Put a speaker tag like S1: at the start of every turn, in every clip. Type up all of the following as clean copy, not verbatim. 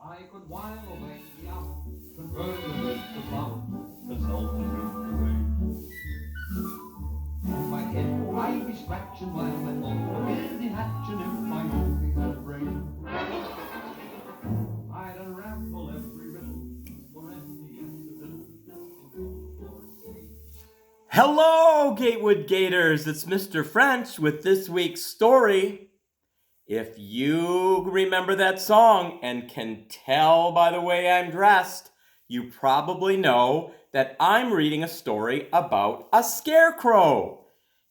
S1: I could while away the hour, convert the earth to flower, consult the earth to rain. In my head I'd be scratching while my thoughts were busy hatching if I only had a brain. I'd unravel every riddle for any accidental
S2: Hello, Gatewood Gators. It's Mr. French with this week's story. If you remember that song and can tell by the way I'm dressed, you probably know that I'm reading a story about a scarecrow.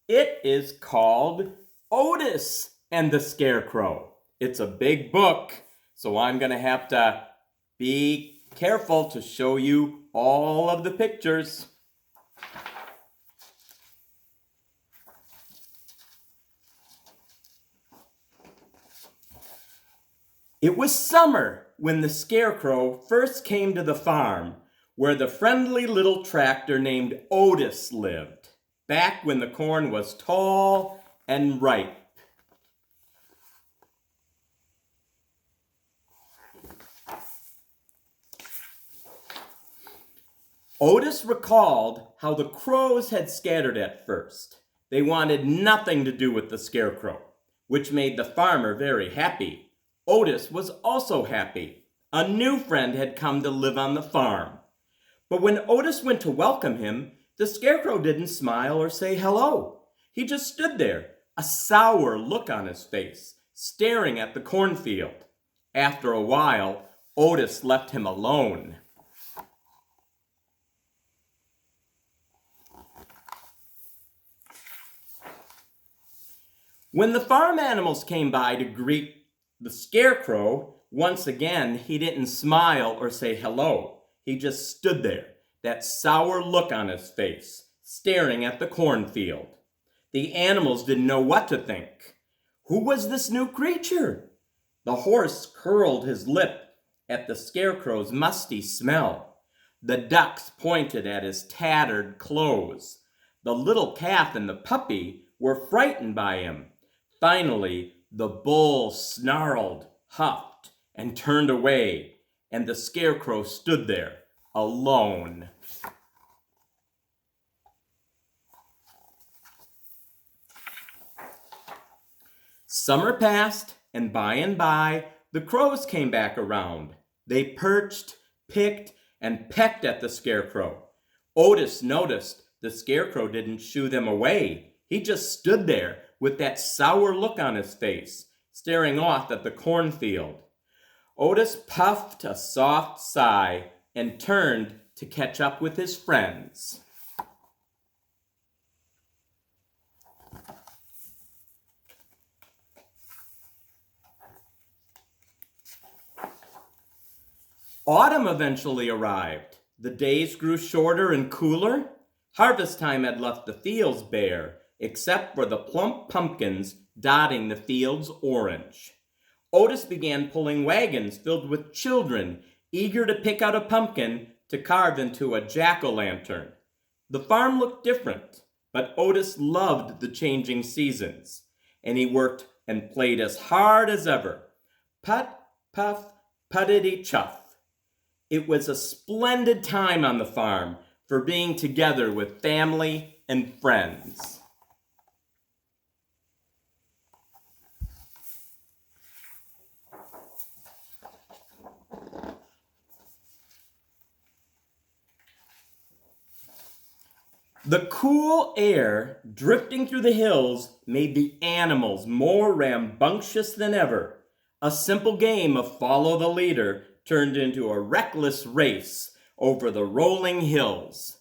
S2: It is called Otis and the Scarecrow. It's a big book, so I'm going to have to be careful to show you all of the pictures. It was summer when the Scarecrow first came to the farm where the friendly little tractor named Otis lived, back when the corn was tall and ripe. Otis recalled how the crows had scattered at first. They wanted nothing to do with the Scarecrow, which made the farmer very happy. Otis was also happy. A new friend had come to live on the farm. But when Otis went to welcome him, the Scarecrow didn't smile or say hello. He just stood there, a sour look on his face, staring at the cornfield. After a while, Otis left him alone. When the farm animals came by to greet the Scarecrow, once again, he didn't smile or say hello. He just stood there, that sour look on his face, staring at the cornfield. The animals didn't know what to think. Who was this new creature? The horse curled his lip at the Scarecrow's musty smell. The ducks pointed at his tattered clothes. The little calf and the puppy were frightened by him. Finally, the bull snarled, huffed, and turned away, and the Scarecrow stood there, alone. Summer passed, and by, the crows came back around. They perched, picked, and pecked at the Scarecrow. Otis noticed the Scarecrow didn't shoo them away. He just stood there with that sour look on his face, staring off at the cornfield. Otis puffed a soft sigh and turned to catch up with his friends. Autumn eventually arrived. The days grew shorter and cooler. Harvest time had left the fields bare, except for the plump pumpkins dotting the fields orange. Otis began pulling wagons filled with children, eager to pick out a pumpkin to carve into a jack-o'-lantern. The farm looked different, but Otis loved the changing seasons, and he worked and played as hard as ever. Put, puff, puttity chuff. It was a splendid time on the farm for being together with family and friends. The cool air drifting through the hills made the animals more rambunctious than ever. A simple game of follow the leader turned into a reckless race over the rolling hills.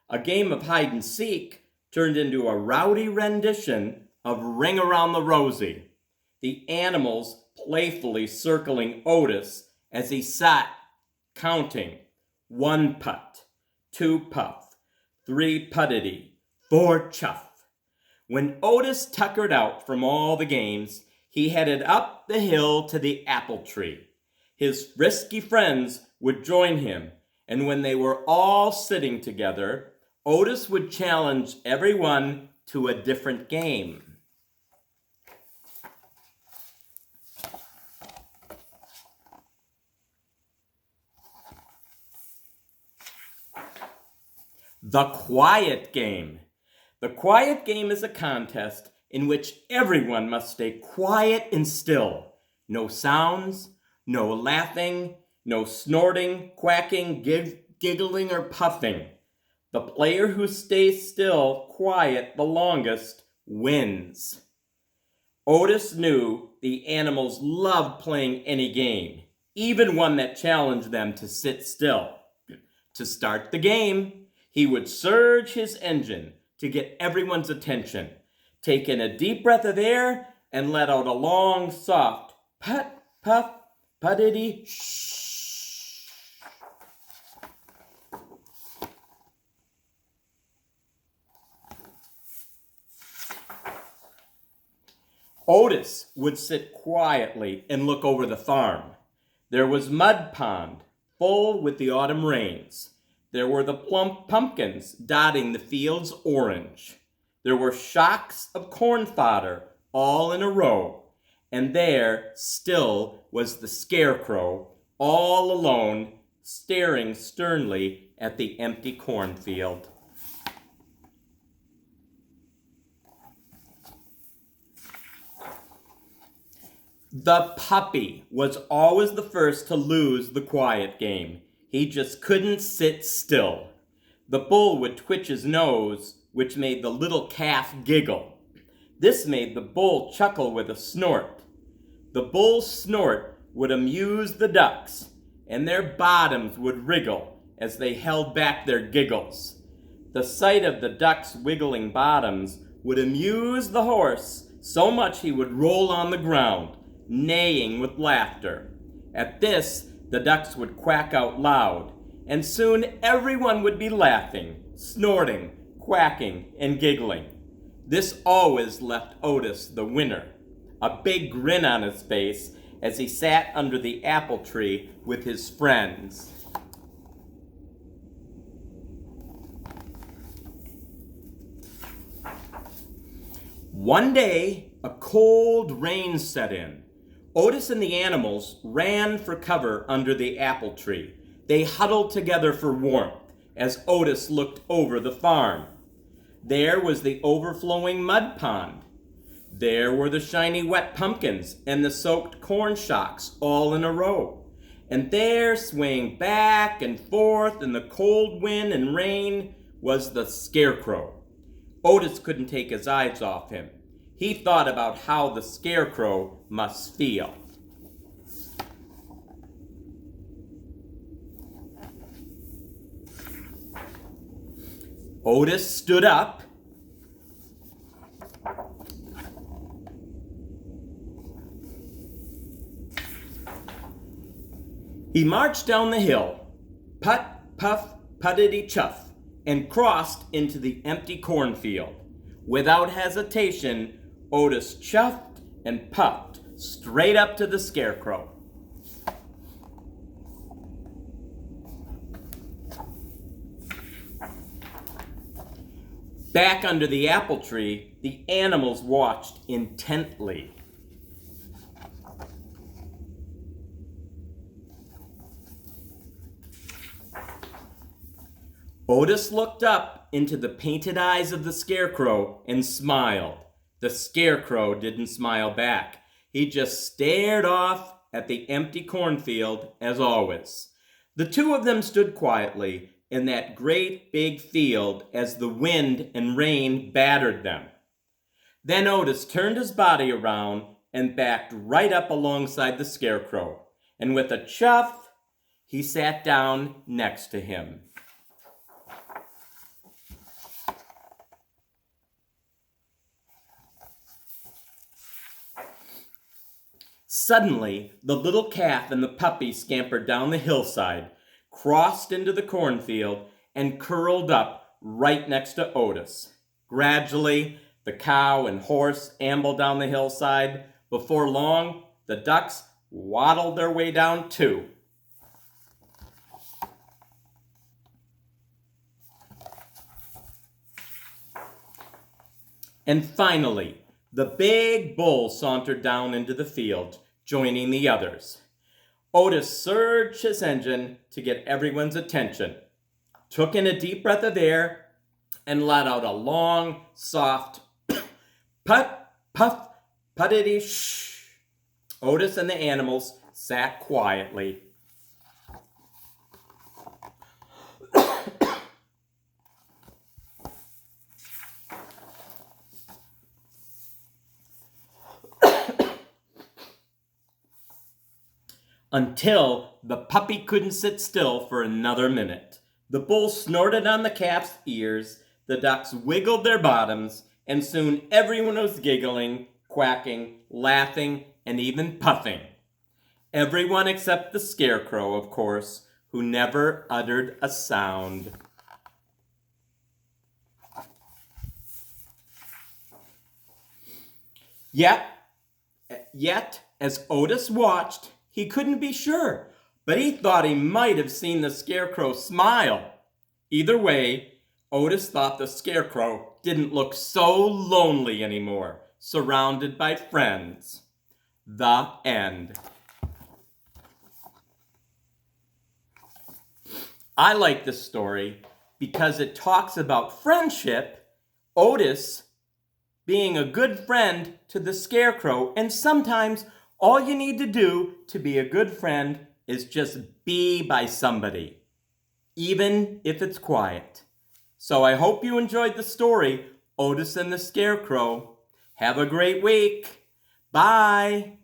S2: A game of hide and seek turned into a rowdy rendition of Ring Around the Rosie. The animals playfully circling Otis as he sat counting 1 putt, 2 puff, 3 puttity, 4 chuff. When Otis tuckered out from all the games, he headed up the hill to the apple tree. His frisky friends would join him, and when they were all sitting together, Otis would challenge everyone to a different game. The quiet game. The quiet game is a contest in which everyone must stay quiet and still. No sounds, no laughing, no snorting, quacking, giggling, or puffing. The player who stays still, quiet the longest, wins. Otis knew the animals loved playing any game, even one that challenged them to sit still. To start the game, he would surge his engine to get everyone's attention, take in a deep breath of air, and let out a long, soft put, puff, puttity, shh. Otis would sit quietly and look over the farm. There was Mud Pond, full with the autumn rains. There were the plump pumpkins dotting the fields orange. There were shocks of corn fodder all in a row. And there still was the Scarecrow, all alone, staring sternly at the empty cornfield. The puppy was always the first to lose the quiet game. He just couldn't sit still. The bull would twitch his nose, which made the little calf giggle. This made the bull chuckle with a snort. The bull's snort would amuse the ducks, and their bottoms would wriggle as they held back their giggles. The sight of the ducks' wiggling bottoms would amuse the horse so much he would roll on the ground, neighing with laughter. At this, the ducks would quack out loud, and soon everyone would be laughing, snorting, quacking, and giggling. This always left Otis the winner, a big grin on his face as he sat under the apple tree with his friends. One day, a cold rain set in. Otis and the animals ran for cover under the apple tree. They huddled together for warmth as Otis looked over the farm. There was the overflowing mud pond. There were the shiny wet pumpkins and the soaked corn shocks all in a row. And there, swaying back and forth in the cold wind and rain, was the Scarecrow. Otis couldn't take his eyes off him. He thought about how the Scarecrow must feel. Otis stood up. He marched down the hill, put, puff, puttity chuff, and crossed into the empty cornfield. Without hesitation, Otis chuffed and puffed straight up to the Scarecrow. Back under the apple tree, the animals watched intently. Otis looked up into the painted eyes of the Scarecrow and smiled. The Scarecrow didn't smile back. He just stared off at the empty cornfield as always. The two of them stood quietly in that great big field as the wind and rain battered them. Then Otis turned his body around and backed right up alongside the Scarecrow. And with a chuff, he sat down next to him. Suddenly, the little calf and the puppy scampered down the hillside, crossed into the cornfield, and curled up right next to Otis. Gradually, the cow and horse ambled down the hillside. Before long, the ducks waddled their way down too. And finally, the big bull sauntered down into the field, joining the others. Otis surged his engine to get everyone's attention. took in a deep breath of air, and let out a long, soft put, puff, puttity shh. Otis and the animals sat quietly. Until the puppy couldn't sit still for another minute. The bull snorted on the calf's ears, the ducks wiggled their bottoms, and soon everyone was giggling, quacking, laughing, and even puffing. Everyone except the Scarecrow, of course, who never uttered a sound. Yet, as Otis watched, he couldn't be sure, but he thought he might have seen the Scarecrow smile. Either way, Otis thought the Scarecrow didn't look so lonely anymore, surrounded by friends. The end. I like this story because it talks about friendship, Otis being a good friend to the Scarecrow, and sometimes all you need to do to be a good friend is just be by somebody, even if it's quiet. So I hope you enjoyed the story, Otis and the Scarecrow. Have a great week. Bye.